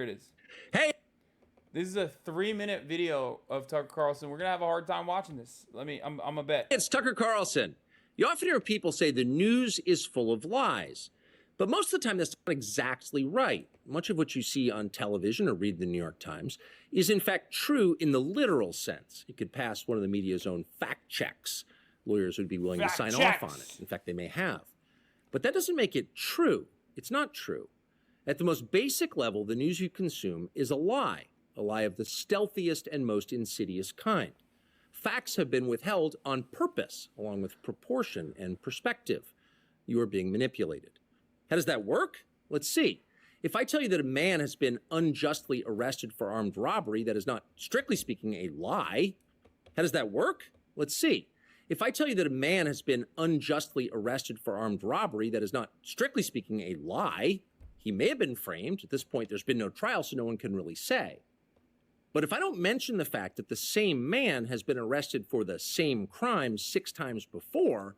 Here it is. Hey, This is a 3-minute video of Tucker Carlson. We're gonna have a hard time watching this. I'm a bet. it's Tucker Carlson. You often hear people say the news is full of lies, but most of the time that's not exactly right. Much of what you see on television or read the New York Times is in fact true in the literal sense. It could pass one of the media's own fact checks. Lawyers would be willing to sign off on it. In fact, they may have. But that doesn't make it true. It's not true. At the most basic level, the news you consume is a lie of the stealthiest and most insidious kind. Facts have been withheld on purpose, along with proportion and perspective. You are being manipulated. How does that work? Let's see. If I tell you that a man has been unjustly arrested for armed robbery, that is not, strictly speaking, a lie. How does that work? Let's see. If I tell you that a man has been unjustly arrested for armed robbery, that is not, strictly speaking, a lie. He may have been framed. At this point, there's been no trial, so no one can really say. But if I don't mention the fact that the same man has been arrested for the same crime 6 times before.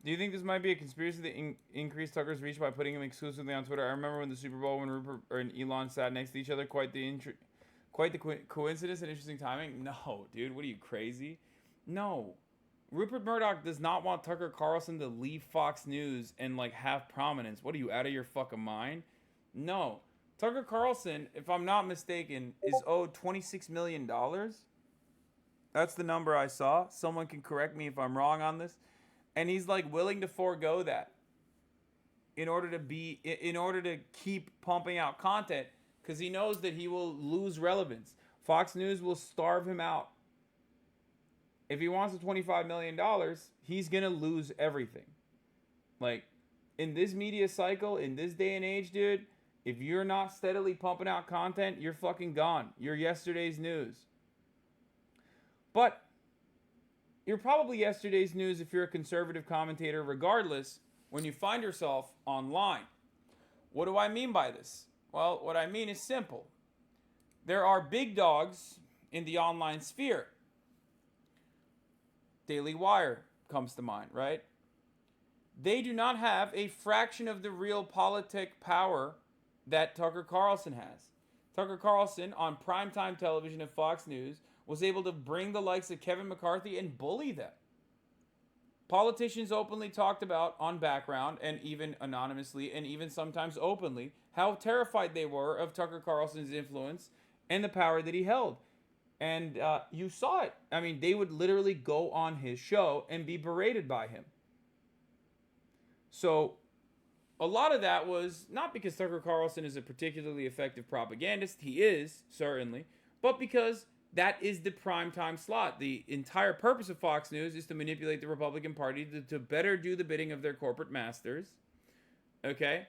Do you think this might be a conspiracy to increase Tucker's reach by putting him exclusively on Twitter? I remember when the Super Bowl, when Rupert and Elon sat next to each other. Quite the coincidence and interesting timing. No, dude, what are you, crazy? No. Rupert Murdoch does not want Tucker Carlson to leave Fox News and like have prominence. What are you, out of your fucking mind? No. Tucker Carlson, if I'm not mistaken, is owed $26 million. That's the number I saw. Someone can correct me if I'm wrong on this. And he's like willing to forego that in order to keep pumping out content, because he knows that he will lose relevance. Fox News will starve him out. If he wants the $25 million, he's going to lose everything. Like, in this media cycle, in this day and age, dude, if you're not steadily pumping out content, you're fucking gone. You're yesterday's news. But you're probably yesterday's news if you're a conservative commentator, regardless, when you find yourself online. What do I mean by this? Well, what I mean is simple. There are big dogs in the online sphere. Daily Wire comes to mind, right? They do not have a fraction of the real politic power that Tucker Carlson has. Tucker Carlson, on primetime television at Fox News, was able to bring the likes of Kevin McCarthy and bully them. Politicians openly talked about on background, and even anonymously, and even sometimes openly, how terrified they were of Tucker Carlson's influence and the power that he held. And you saw it. I mean, they would literally go on his show and be berated by him. So a lot of that was not because Tucker Carlson is a particularly effective propagandist. He is, certainly. But because that is the primetime slot. The entire purpose of Fox News is to manipulate the Republican Party to better do the bidding of their corporate masters. Okay?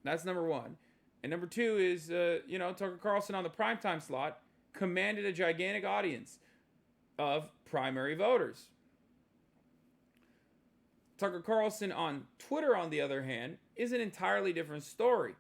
That's number one. And number two is, Tucker Carlson on the primetime slot commanded a gigantic audience of primary voters. Tucker Carlson on Twitter, on the other hand, is an entirely different story.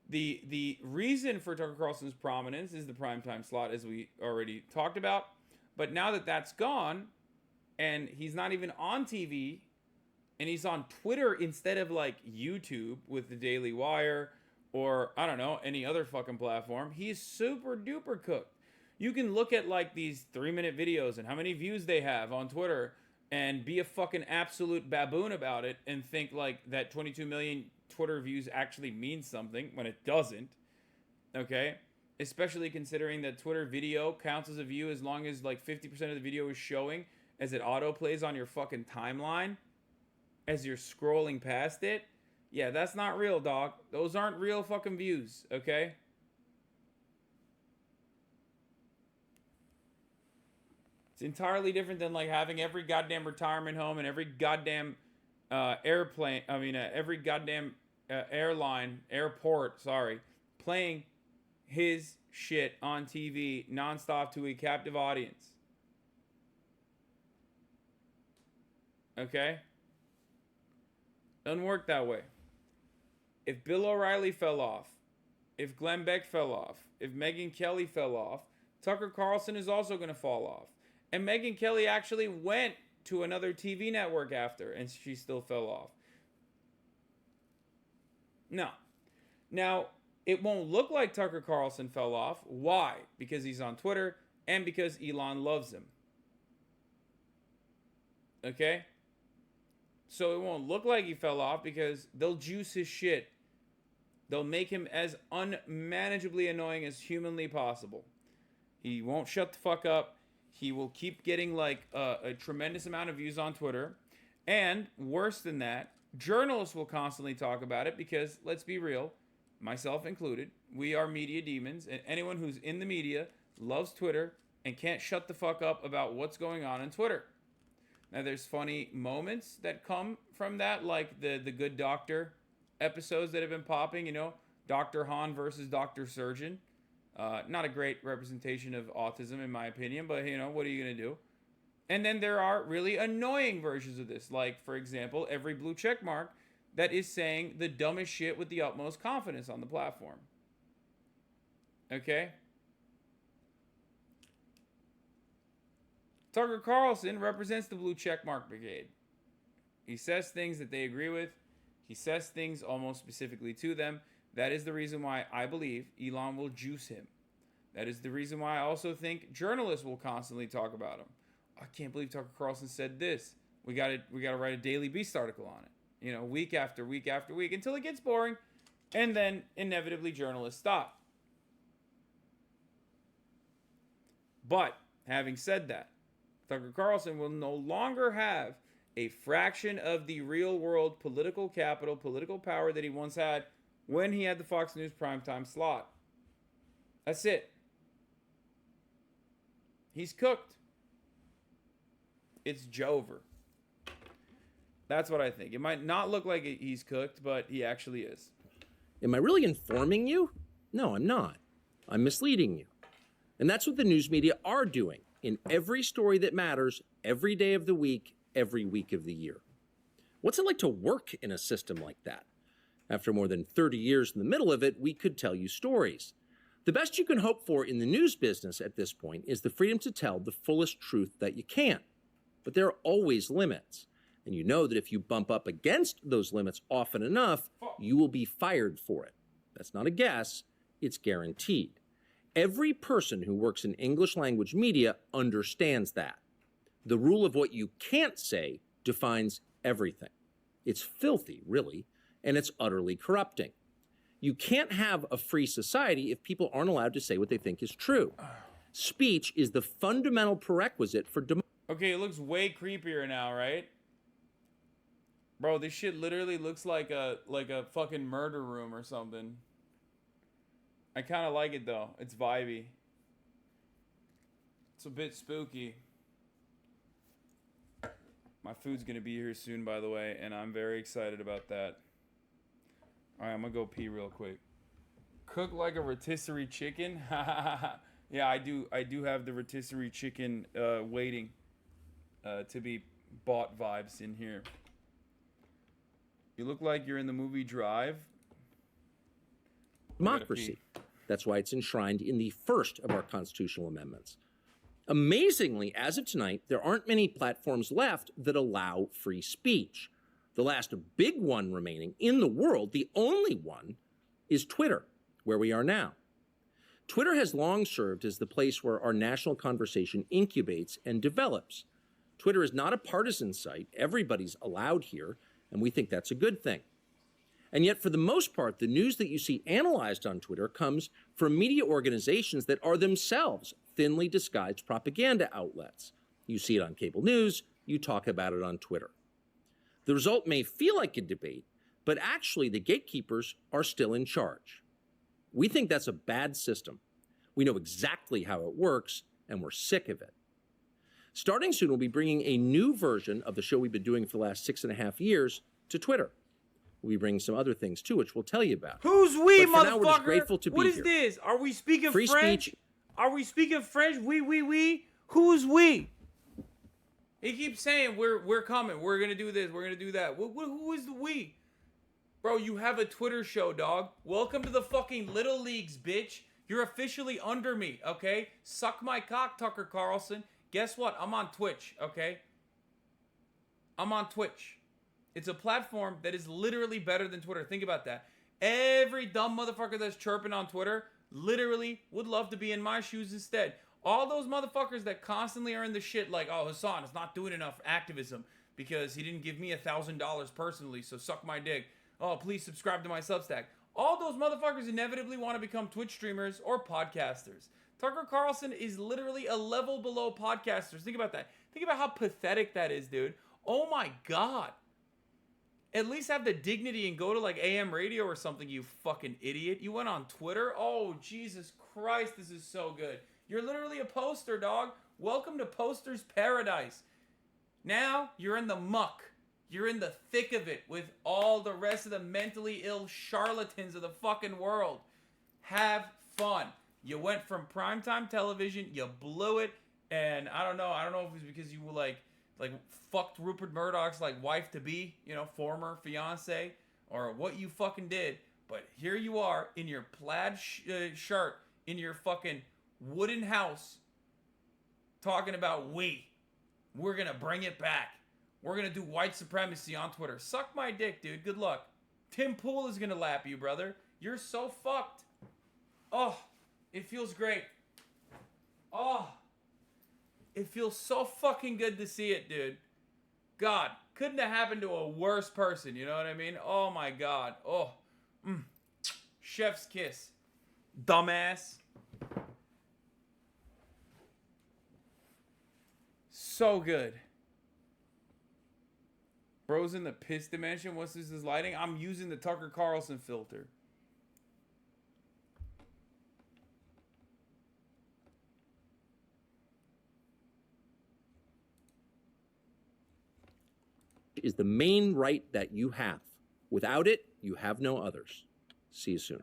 The reason for Tucker Carlson's prominence is the primetime slot, as we already talked about. But now that that's gone, and he's not even on TV, and he's on Twitter instead of like YouTube with the Daily Wire or, I don't know, any other fucking platform, he's super duper cooked. You can look at like these 3-minute videos and how many views they have on Twitter and be a fucking absolute baboon about it and think like that 22 million Twitter views actually means something when it doesn't. Okay? Especially considering that Twitter video counts as a view as long as like 50% of the video is showing as it auto plays on your fucking timeline as you're scrolling past it. Yeah, that's not real, dog. Those aren't real fucking views, okay? It's entirely different than like having every goddamn retirement home and every goddamn every goddamn airport, playing his shit on TV nonstop to a captive audience. Okay? Doesn't work that way. If Bill O'Reilly fell off, if Glenn Beck fell off, if Megyn Kelly fell off, Tucker Carlson is also going to fall off. And Megyn Kelly actually went to another TV network after, and she still fell off. No. Now, It won't look like Tucker Carlson fell off. Why? Because he's on Twitter and because Elon loves him. Okay? So it won't look like he fell off because they'll juice his shit. They'll make him as unmanageably annoying as humanly possible. He won't shut the fuck up. He will keep getting like a tremendous amount of views on Twitter. And worse than that, journalists will constantly talk about it because, let's be real, myself included, we are media demons, and anyone who's in the media loves Twitter and can't shut the fuck up about what's going on Twitter. Now, there's funny moments that come from that, like the Good Doctor episodes that have been popping, you know, Dr. Han versus Dr. Surgeon. Not a great representation of autism, in my opinion, but, you know, what are you going to do? And then there are really annoying versions of this, like, for example, every blue check mark that is saying the dumbest shit with the utmost confidence on the platform. Okay? Tucker Carlson represents the blue checkmark brigade. He says things that they agree with. He says things almost specifically to them. That is the reason why I believe Elon will juice him. That is the reason why I also think journalists will constantly talk about him. I can't believe Tucker Carlson said this. We got to write a Daily Beast article on it. You know, week after week after week until it gets boring, and then inevitably journalists stop. But having said that, Tucker Carlson will no longer have a fraction of the real world political capital, political power that he once had when he had the Fox News primetime slot. That's it. He's cooked. It's Jover. That's what I think. It might not look like he's cooked, but he actually is. Am I really informing you? No, I'm not. I'm misleading you. And that's what the news media are doing in every story that matters, every day of the week, every week of the year. What's it like to work in a system like that? After more than 30 years in the middle of it, we could tell you stories. The best you can hope for in the news business at this point is the freedom to tell the fullest truth that you can. But there are always limits. And you know that if you bump up against those limits often enough, you will be fired for it. That's not a guess, it's guaranteed. Every person who works in English language media understands that. The rule of what you can't say defines everything. It's filthy, really, and it's utterly corrupting. You can't have a free society if people aren't allowed to say what they think is true. Speech is the fundamental prerequisite for democracy. Okay, it looks way creepier now, right? Bro, this shit literally looks like a fucking murder room or something. I kind of like it though. It's vibey. It's a bit spooky. My food's gonna be here soon, by the way, and I'm very excited about that. All right, I'm gonna go pee real quick. Cook like a rotisserie chicken? Yeah, I do have the rotisserie chicken waiting to be bought vibes in here. You look like you're in the movie Drive. Democracy. That's why it's enshrined in the first of our constitutional amendments. Amazingly, as of tonight, there aren't many platforms left that allow free speech. The last big one remaining in the world, the only one, is Twitter, where we are now. Twitter has long served as the place where our national conversation incubates and develops. Twitter is not a partisan site. Everybody's allowed here, and we think that's a good thing. And yet, for the most part, the news that you see analyzed on Twitter comes from media organizations that are themselves thinly disguised propaganda outlets. You see it on cable news, you talk about it on Twitter. The result may feel like a debate, but actually the gatekeepers are still in charge. We think that's a bad system. We know exactly how it works, and we're sick of it. Starting soon, we'll be bringing a new version of the show we've been doing for the last 6.5 years to Twitter. We'll be bringing some other things too, which we'll tell you about. Who's we, but for motherfucker? now, we're just grateful to what be is here. this? Are we speaking Free French? speech. Are we speaking French? We. Who's we? He keeps saying we're coming. We're gonna do this. We're gonna do that. Who is the we? Bro, you have a Twitter show, dog. Welcome to the fucking Little Leagues, bitch. You're officially under me, okay? Suck my cock, Tucker Carlson. Guess what? I'm on Twitch, okay? I'm on Twitch. It's a platform that is literally better than Twitter. Think about that. Every dumb motherfucker that's chirping on Twitter literally would love to be in my shoes instead. All those motherfuckers that constantly are in the shit like, oh, Hasan is not doing enough activism because he didn't give me $1,000 personally, so suck my dick. Oh, please subscribe to my Substack. All those motherfuckers inevitably want to become Twitch streamers or podcasters. Tucker Carlson is literally a level below podcasters. Think about that. Think about how pathetic that is, dude. Oh my God. At least have the dignity and go to like AM radio or something, you fucking idiot. You went on Twitter? Oh, Jesus Christ, this is so good. You're literally a poster, dog. Welcome to Poster's Paradise. Now you're in the muck. You're in the thick of it with all the rest of the mentally ill charlatans of the fucking world. Have fun. You went from primetime television, you blew it, and I don't know if it was because you were like fucked Rupert Murdoch's like wife to be, former fiance, or what you fucking did. But here you are in your plaid shirt in your fucking wooden house, talking about we're gonna bring it back. We're gonna do white supremacy on Twitter. Suck my dick, dude. Good luck. Tim Pool is gonna lap you, brother. You're so fucked. Oh, it feels great. Oh, it feels so fucking good to see it, dude. God, couldn't have happened to a worse person, you know what I mean? Oh my God. Oh, chef's kiss. Dumbass. So good. Bro's in the piss dimension. What's this lighting? I'm using the Tucker Carlson filter. Is the main right that you have. Without it, you have no others. See you soon.